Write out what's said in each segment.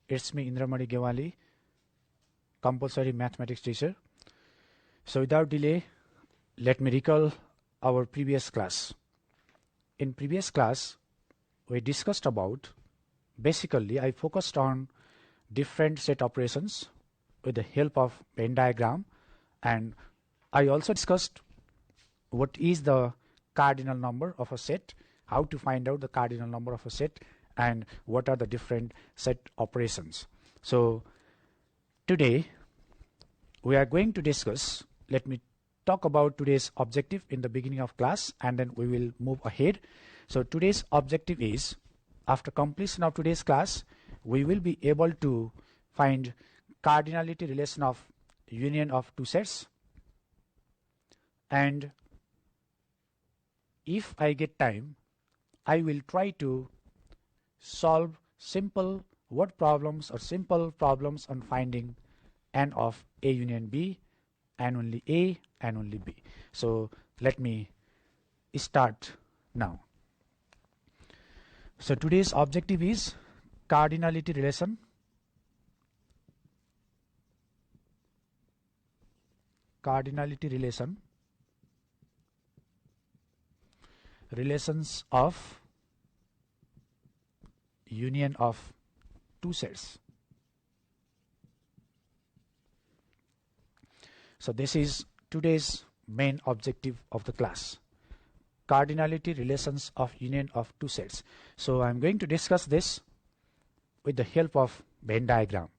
It's me, Indramani Gewali, compulsory mathematics teacher. So without delay, let me recall our previous class. In previous class, we discussed about, basically I focused on different set operations with the help of Venn diagram, and I also discussed what is the cardinal number of a set, how to find out the cardinal number of a set, and what are the different set operations. So today we are going to discuss, let me talk about today's objective in the beginning of class, and then we will move ahead. So today's objective is, after completion of today's class, we will be able to find cardinality relation of union of two sets, and if I get time, I will try to solve simple word problems or simple problems on finding n of A union B, and only A and only B. So let me start now. So today's objective is cardinality relation relations of union of two sets. So this is today's main objective of the class, cardinality relations of union of two sets. So I'm going to discuss this with the help of Venn diagram.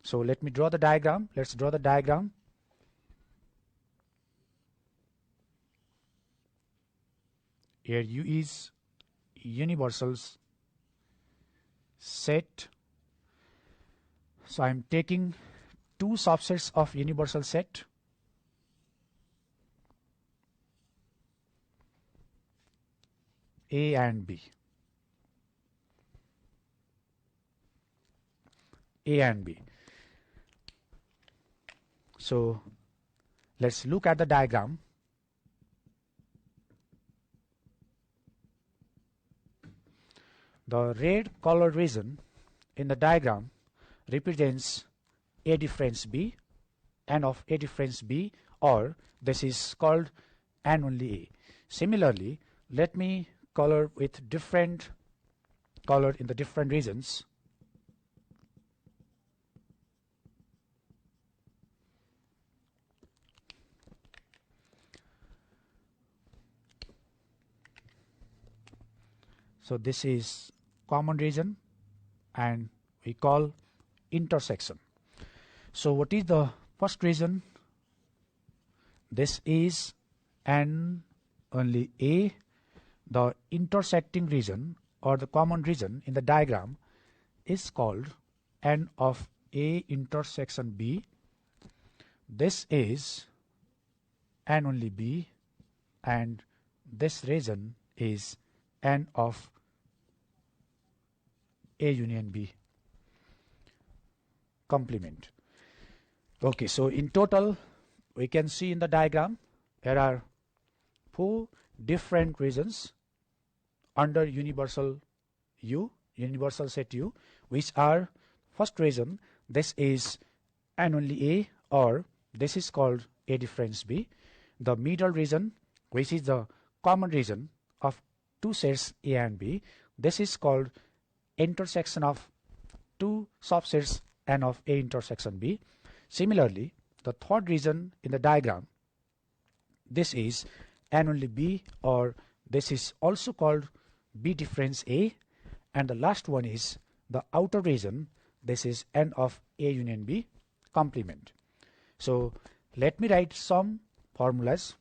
So let me draw the diagram. Let's draw the diagram. Here U is universal set. So I'm taking two subsets of universal set. A and B. A and B. So let's look at the diagram. The red colored region in the diagram represents A difference B, n of A difference B, or this is called n only A. Similarly, let me color with different color in the different regions. So this is common region and we call intersection. So what is the first region? This is n only A. The intersecting region or the common region in the diagram is called n of A intersection B. This is n only B, and this region is n of A union B complement. Okay, so in total we can see in the diagram there are four different regions under universal U, universal set U, which are first region, this is n only A, or this is called A difference B. The middle region, which is the common region of two sets A and B, this is called intersection of two subsets n of A intersection B. Similarly, the third region in the diagram, this is n only B, or this is also called B difference A, and the last one is the outer region, this is n of A union B complement. So let me write some formulas.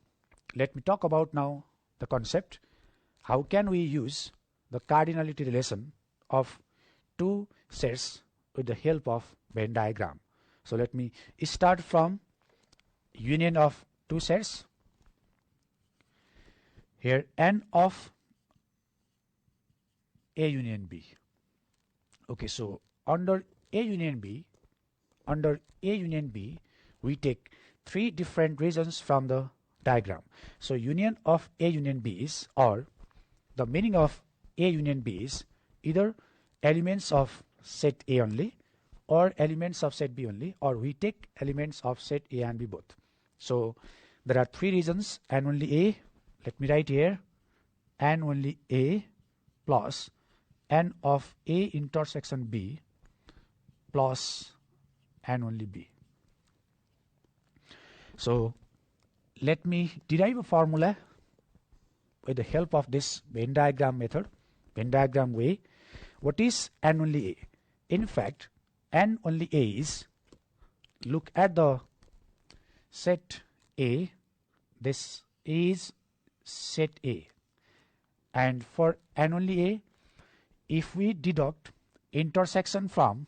Let me talk about now the concept. How can we use the cardinality relation of two sets with the help of Venn diagram? So let me start from union of two sets. Here n of A union B. Okay, so under A union B, we take three different regions from the diagram. So union of A union B is, or the meaning of A union B is, either elements of set A only, or elements of set B only, or we take elements of set A and B both. So there are three regions, and only A. Let me write here, and only A plus n of A intersection B plus and only B. So let me derive a formula with the help of this Venn diagram method, Venn diagram way. What is n only A? In fact, n only A is, look at the set A, this is set A, and for n only A, if we deduct intersection from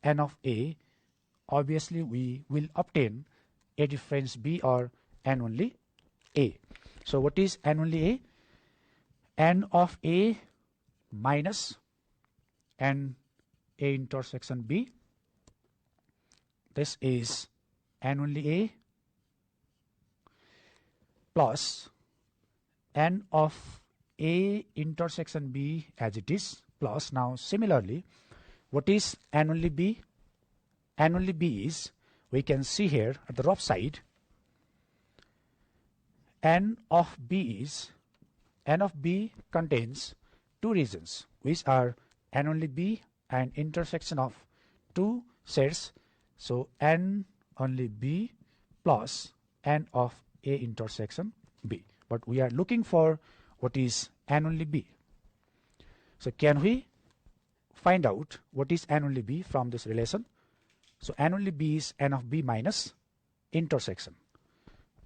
n of A, obviously we will obtain A difference B or n only A. So what is n only A? N of A minus n A intersection B. This is n only A plus n of A intersection B as it is, plus now similarly, what is n only B? N only B is, we can see here at the rough side, n of B contains two regions, which are n only B and intersection of two sets. So n only B plus n of A intersection B. But we are looking for what is n only B. So can we find out what is n only B from this relation? So n only B is n of B minus intersection.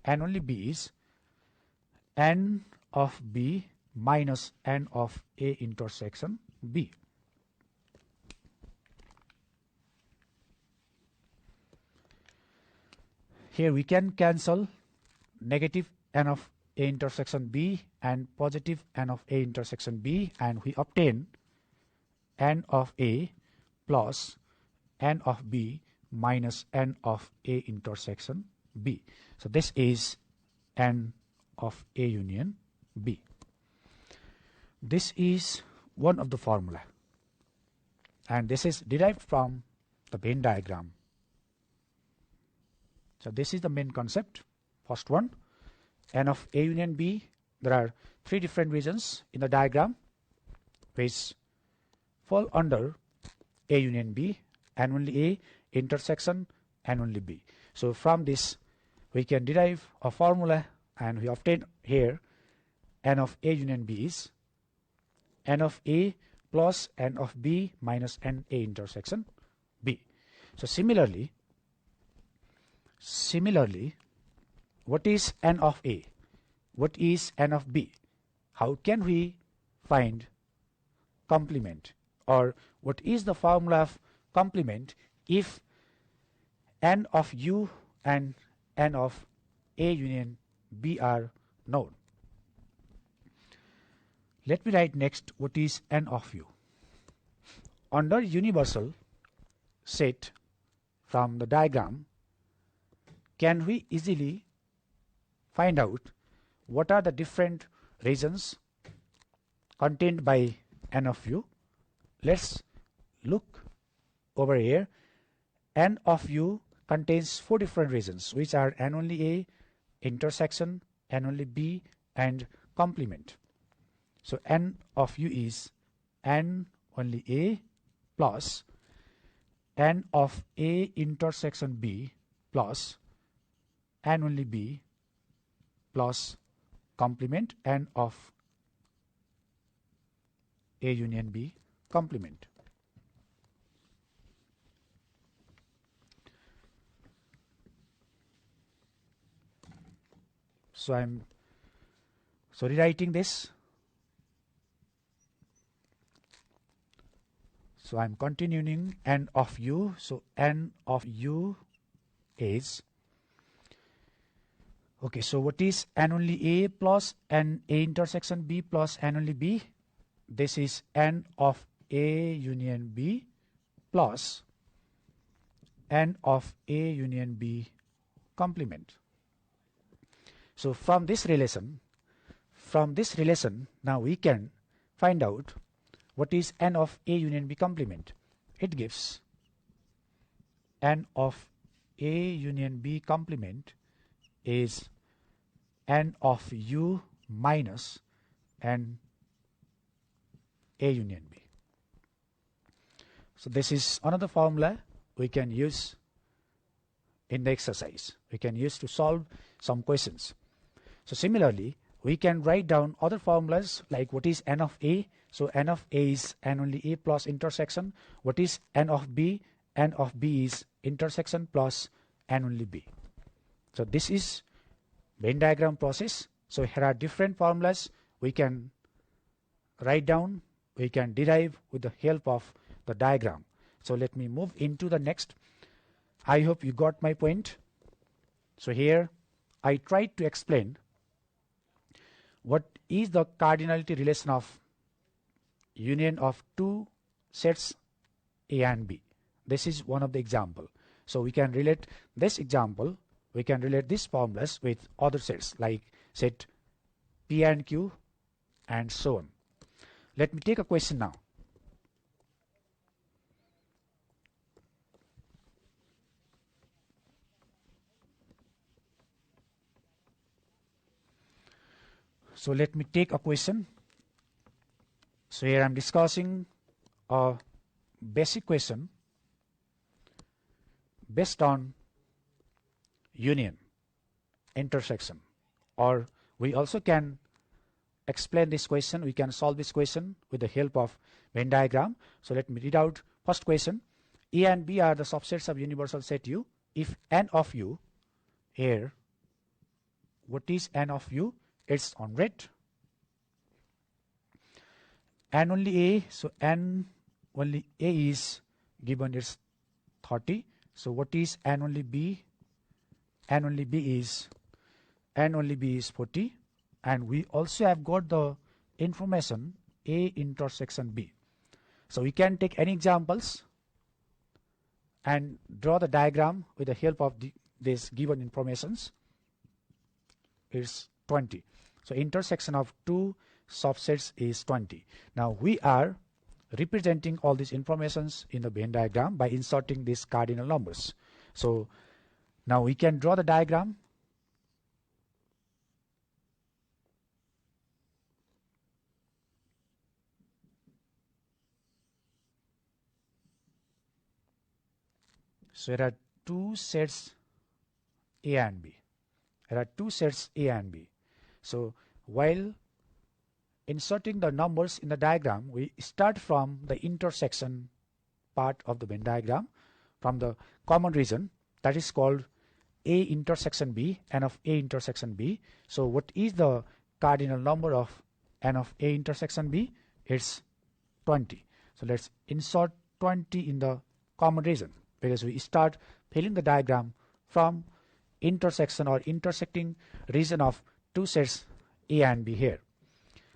N only B is n of B minus n of A intersection B. Here we can cancel negative n of A intersection B and positive n of A intersection B, and we obtain n of A plus n of B minus n of A intersection B. So this is n of A union B. This is one of the formula, and this is derived from the Venn diagram. So this is the main concept. First one, n of A union B. There are three different regions in the diagram which fall under A union B, n only A intersection n only B. So from this we can derive a formula, and we obtain here n of A union B is n of A plus n of B minus n A intersection B. So similarly, what is n of A? What is n of B? How can we find complement, or what is the formula of complement if n of U and n of A union B are known? Let me write next what is n of U. Under universal set from the diagram, can we easily find out what are the different regions contained by n of U? Let's look over here. N of U contains four different regions, which are n only A, intersection, n only B, and complement. So n of U is n only A plus n of A intersection B plus n only B plus complement n of A union B complement. So I'm rewriting this. So I'm continuing n of U. So n of U is, okay, so what is n only A plus n A intersection B plus n only B? This is n of A union B plus n of A union B complement. So from this relation, now we can find out what is n of A union B complement? It gives n of A union B complement is n of U minus n A union B. So this is another formula we can use in the exercise. We can use to solve some questions. So similarly, we can write down other formulas like what is n of A. So n of A is n only A plus intersection. What is n of B? N of B is intersection plus n only B. So this is Venn diagram process. So here are different formulas we can write down, we can derive with the help of the diagram. So let me move into the next. I hope you got my point. So here I tried to explain what is the cardinality relation of union of two sets A and B. This is one of the example. So we can relate this example, we can relate these formulas with other sets like set P and Q and so on. Let me take a question now. So let me take a question. So here I am discussing a basic question based on union, intersection, or we also can explain this question, we can solve this question with the help of Venn diagram. So let me read out first question. A and B are the subsets of universal set U. If n of U, here, what is n of U? It's 100. N only A, so n only A is given is 30. So what is n only B? N only B is 40, and we also have got the information A intersection B. So we can take any examples and draw the diagram with the help of this given informations. Is 20. So intersection of two subsets is 20. Now we are representing all these informations in the Venn diagram by inserting these cardinal numbers. So now we can draw the diagram. So there are two sets A and B. There are two sets A and B. So while inserting the numbers in the diagram, we start from the intersection part of the Venn diagram, from the common region that is called A intersection B, n of A intersection B. So what is the cardinal number of n of A intersection B? It's 20. So let's insert 20 in the common region, because we start filling the diagram from intersection or intersecting region of two sets A and B here.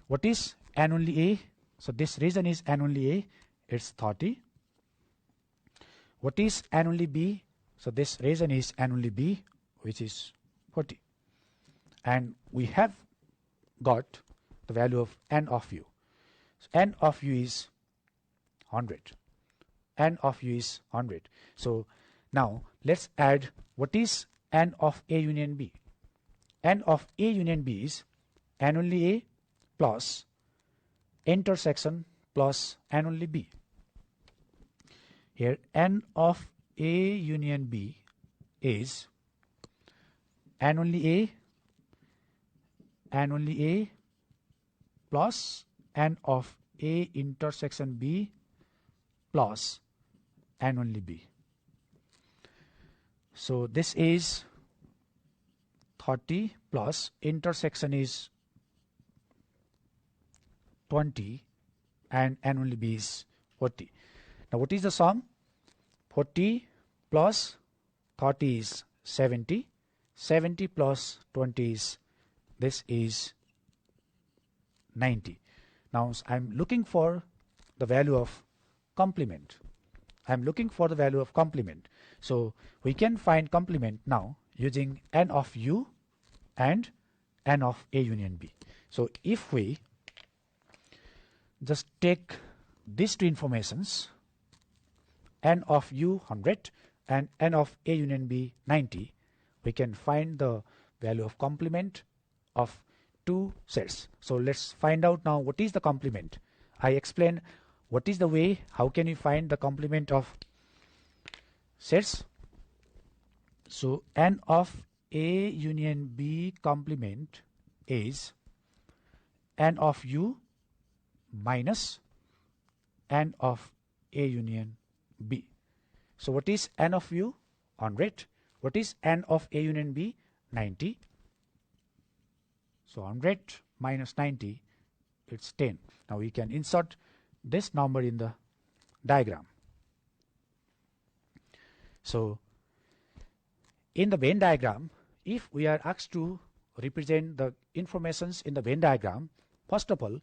What is n only A? So this region is n only A, it's 30. What is n only B? So this region is n only B, which is 40. And we have got the value of n of U. So n of U is 100. N of U is 100. So now let's add what is n of A union B. N of A union B is n only A plus intersection plus n only B. Here n of A union B is n only A plus n of A intersection B plus n only B. So this is 30 plus intersection is 20 and n only B is 40. Now what is the sum? 40 plus 30 is 70. 70 plus 20 is, this is 90. Now I'm looking for the value of complement. I'm looking for the value of complement. So we can find complement now using n of U and n of A union B. So if we just take these two informations, n of u 100 and n of A union B 90, we can find the value of complement of two sets. So let's find out now what is the complement. I explained what is the way, how can we find the complement of sets. So n of A union B complement is n of u minus n of A union B. So what is n of u? 100. What is n of A union B? 90. So 100 minus 90, it's 10. Now we can insert this number in the diagram. So in the Venn diagram, if we are asked to represent the informations in the Venn diagram, first of all,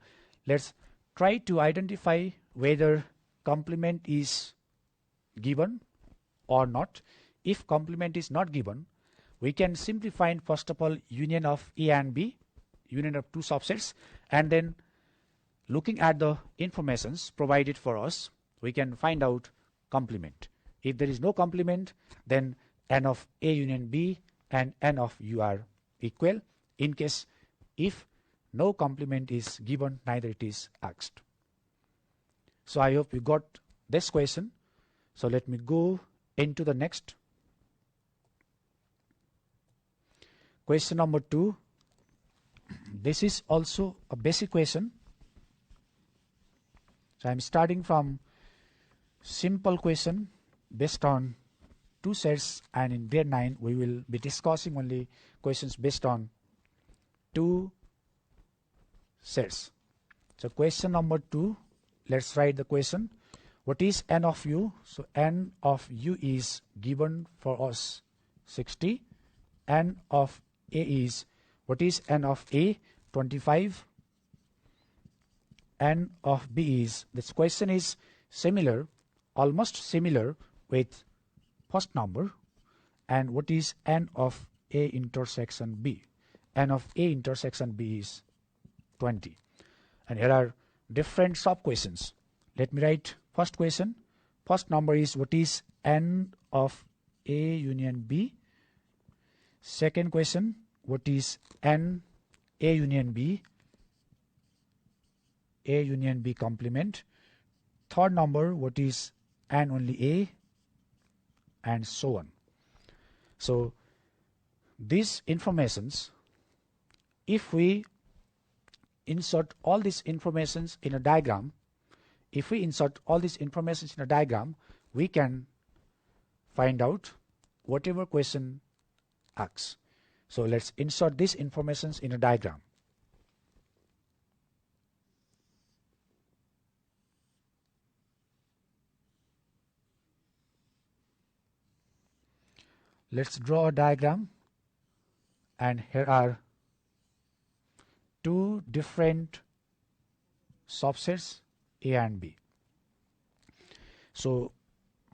let's try to identify whether complement is given or not. If complement is not given, we can simply find first of all union of A and B, union of two subsets, and then looking at the informations provided for us, we can find out complement. If there is no complement, then n of A union B and n of u are equal. In case if no complement is given, neither it is asked. So I hope you got this question. So let me go into the next. Question number 2. This is also a basic question. So I am starting from simple question based on two sets, and in grade 9 we will be discussing only questions based on two sets. So question number 2, let's write the question. What is n of u? So n of u is given for us 60. N of A is, what is n of A? 25. N of B is, this question is similar, almost similar with first number. And what is n of A intersection B? N of A intersection B is 20. And here are different sub questions. Let me write first question. First number is, what is n of A union B? Second question, what is n A union B? A union B complement. Third number, what is n only A? And so on. So these informations, if we insert all these informations in a diagram, we can find out whatever question asks. So let's insert these informations in a diagram. Let's draw a diagram, and here are two different subsets A and B. So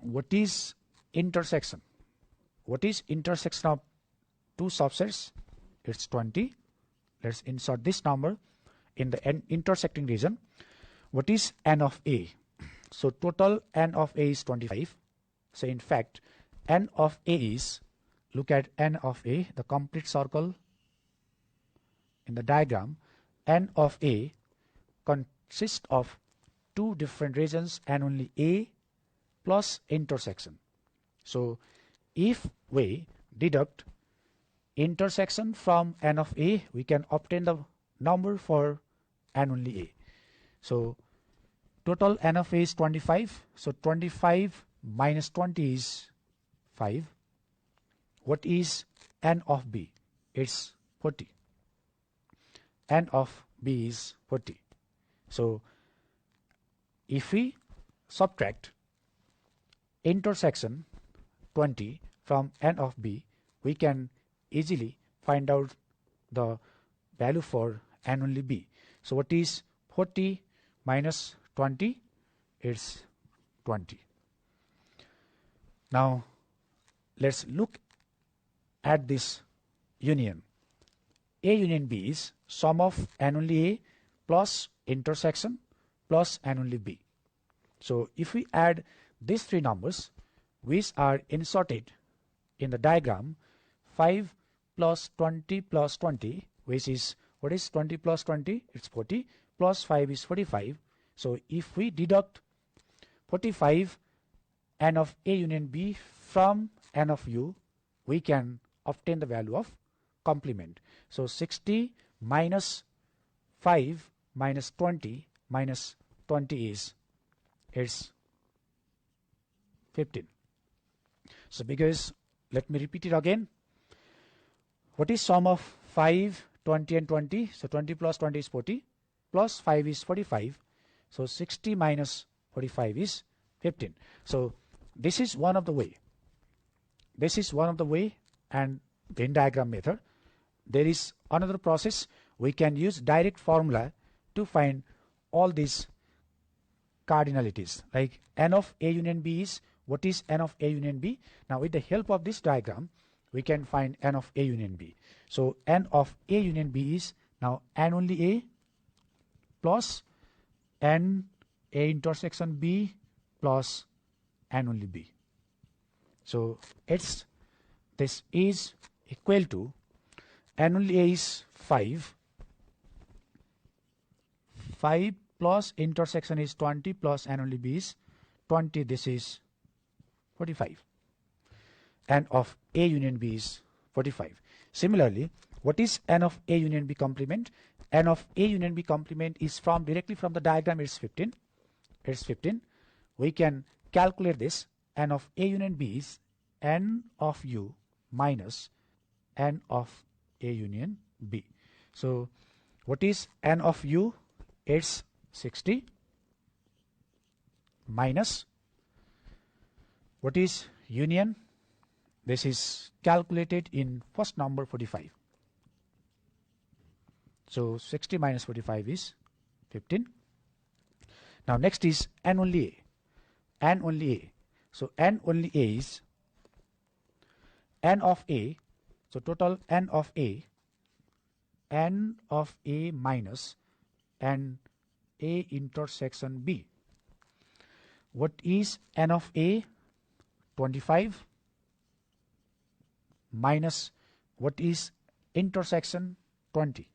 what is intersection? What is intersection of two subsets? It's 20. Let's insert this number in the intersecting region. What is n of A? So total n of A is 25. So in fact, n of A is, look at n of A, the complete circle in the diagram. N of A consists of two different regions, and only A plus intersection. So if we deduct intersection from n of A, we can obtain the number for n only A. So total n of A is 25. So 25 minus 20 is 5. What is n of B? It's 40. N of B is 40. So if we subtract intersection 20 from n of B, we can easily find out the value for n only B. So what is 40 minus 20? It's 20. Now let's look at this union. A union B is sum of n only A plus intersection plus n only B. So if we add these three numbers which are inserted in the diagram, 5 plus 20 plus 20, which is, what is 20 plus 20? It's 40, plus 5 is 45. So if we deduct 45 n of A union B from n of U, we can obtain the value of complement. So 60 minus 5 minus 20 minus 20 is, it's 15. So because, let me repeat it again. What is sum of 5, 20 and 20? So 20 plus 20 is 40, plus 5 is 45. So 60 minus 45 is 15. So this is one of the way. This is one of the way and Venn diagram method. There is another process. We can use direct formula to find all these cardinalities. Like n of A union B is, what is n of A union B? Now with the help of this diagram, we can find n of A union B. So n of A union B is now n only A plus n A intersection B plus n only B. So this is equal to n only A is 5. 5 plus intersection is 20 plus n only B is 20. This is 45. N of A union B is 45. Similarly, what is n of A union B complement? N of A union B complement is directly from the diagram. It's 15. It's 15. We can calculate this. N of A union B is n of U minus n of A union B. So what is n of U? It's 60 minus, what is union? This is calculated in first number 45. So 60 minus 45 is 15. Now next is n only A. N only A. So n only A is n of A. So total n of A minus n A intersection B. What is n of A? 25 minus, what is intersection? 20.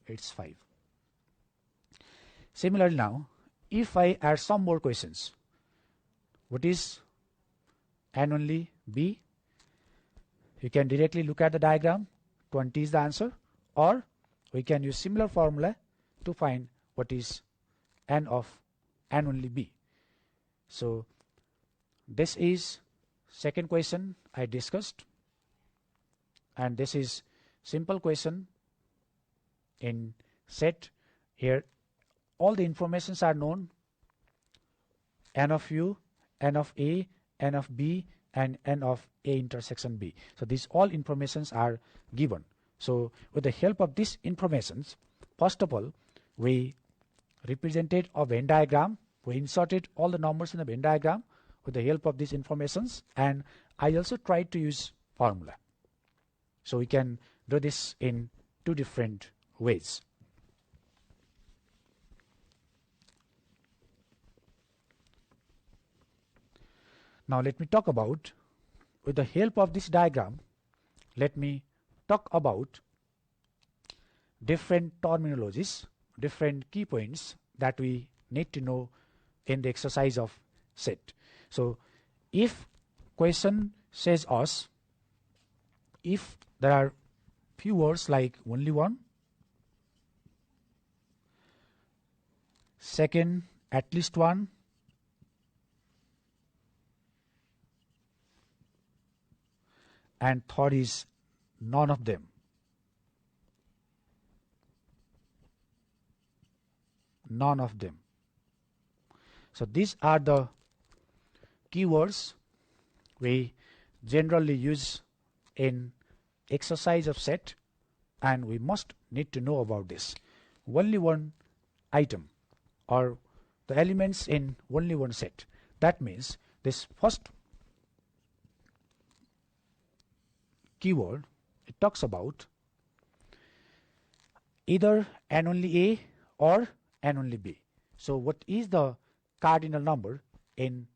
It's 5. Similarly now, if I add some more questions, what is n only B? You can directly look at the diagram. 20 is the answer, or we can use similar formula to find what is n of n only B. So this is second question I discussed, and this is simple question in set. Here all the informations are known: n of U, n of A, n of B, and n of A intersection B. So these all informations are given. So with the help of these informations, first of all, we represented a Venn diagram. We inserted all the numbers in the Venn diagram with the help of these informations, and I also tried to use formula. So we can do this in two different ways. Now let me talk about, with the help of this diagram, let me talk about different terminologies, different key points that we need to know in the exercise of set. So if question says us, if there are few words like only one, second at least one, and third is none of them. None of them. So these are the keywords we generally use in exercise of set, and we must need to know about this. Only one item or the elements in only one set. That means this first keyword, it talks about either n only A or n only B. So what is the cardinal number in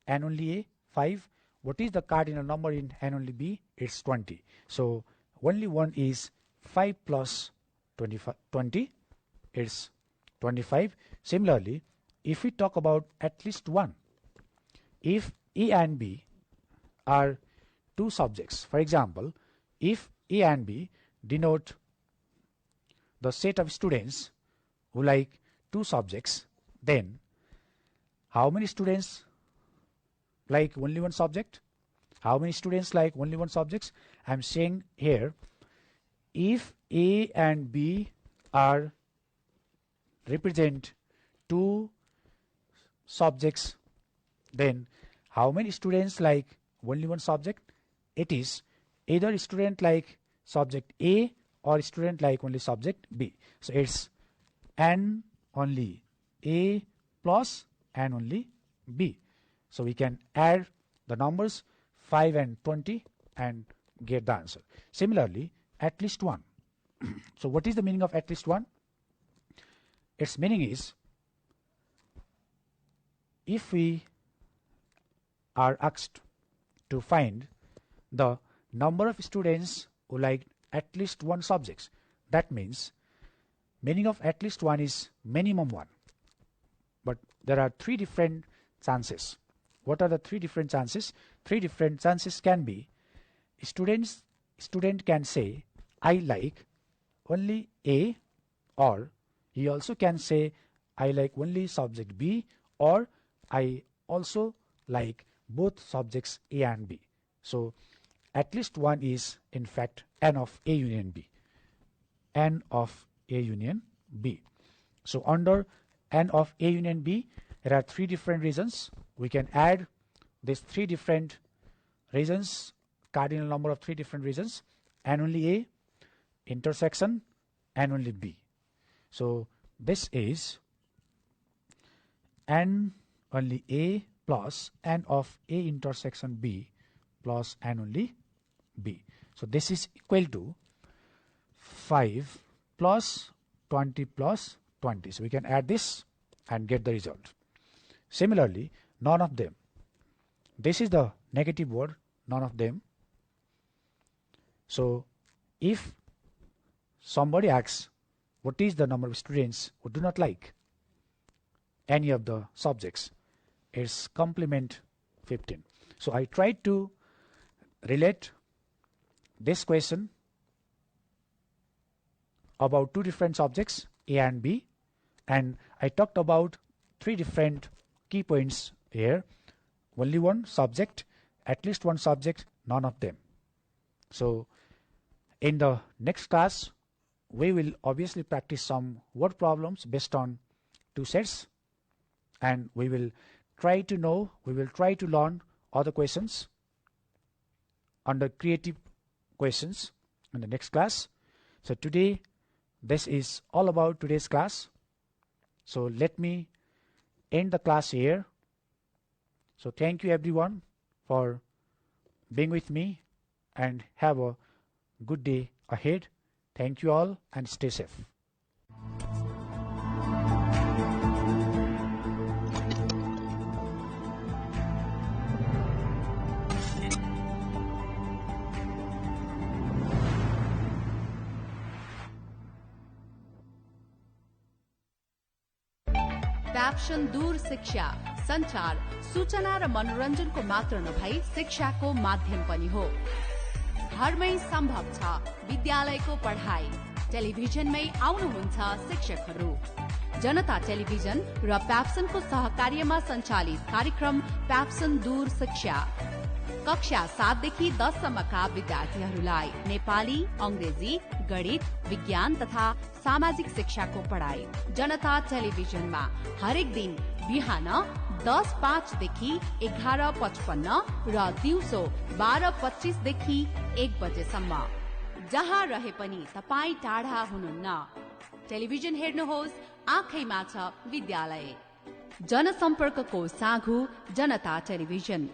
n only A? 5. What is the cardinal number in n only B? It's 20. So only one is 5 plus 20, it's 25. Similarly, if we talk about at least one, if A and B are two subjects, for example, if A and B denote the set of students who like two subjects, then how many students like only one subject? How many students like only one subject? I'm saying here, if A and B are represent two subjects, then how many students like only one subject? It is either student like subject A or student like only subject B. So it's n only A plus n only B. So we can add the numbers 5 and 20 and get the answer. Similarly, at least one. So what is the meaning of at least one? Its meaning is, if we are asked to find the number of students who like at least one subject, that means meaning of at least one is minimum one. But there are three different chances. What are the three different chances? Three different chances can be, student can say I like only A, or he also can say I like only subject B, or I also like both subjects A and B. So at least one is in fact n of A union B. N of A union B. So under n of A union B, there are three different reasons. We can add these three different reasons, cardinal number of three different reasons, n only A, intersection, n only B. So this is n only A plus n of A intersection B plus n only B. So this is equal to 5 plus 20 plus 20. So we can add this and get the result. Similarly, none of them. This is the negative word, none of them. So if somebody asks what is the number of students who do not like any of the subjects, it's complement 15. So I tried to relate this question about two different subjects, A and B, and I talked about three different key points here. Only one subject, at least one subject, none of them. So in the next class, we will obviously practice some word problems based on two sets, and we will try to learn other questions under creative questions in the next class. So today, this is all about today's class. So let me end the class here. So thank you everyone for being with me, and have a good day ahead. Thank you all and stay safe. PABSON दूर शिक्षा संचार, सूचना र मनोरञ्जनको मात्र नभई शिक्षाको माध्यम पनि हो। घरमै सम्भव छ विद्यालयको पढाइ। टेलिभिजनमै आउनुहुन्छ शिक्षकहरू। जनता टेलिभिजन र PABSON को सहकार्यमा सञ्चालित कार्यक्रम PABSON दूर शिक्षा। कक्षा 7 देखि 10 सम्मका विद्यार्थीहरूलाई नेपाली, अंग्रेजी, गणित, विज्ञान तथा सामाजिक शिक्षाको पढाइ जनता टेलिभिजनमा हरेक दिन बिहान 10:05 देखि 11:55 र दिउँसो 12:25 देखि 1 बजेसम्म। जहाँ रहे पनि तपाई टाढा हुनुहुन्न, टेलिभिजन हेर्नुहोस्, आँखैमा छ विद्यालय। जनसम्पर्कको साँघु जनता टेलिभिजन।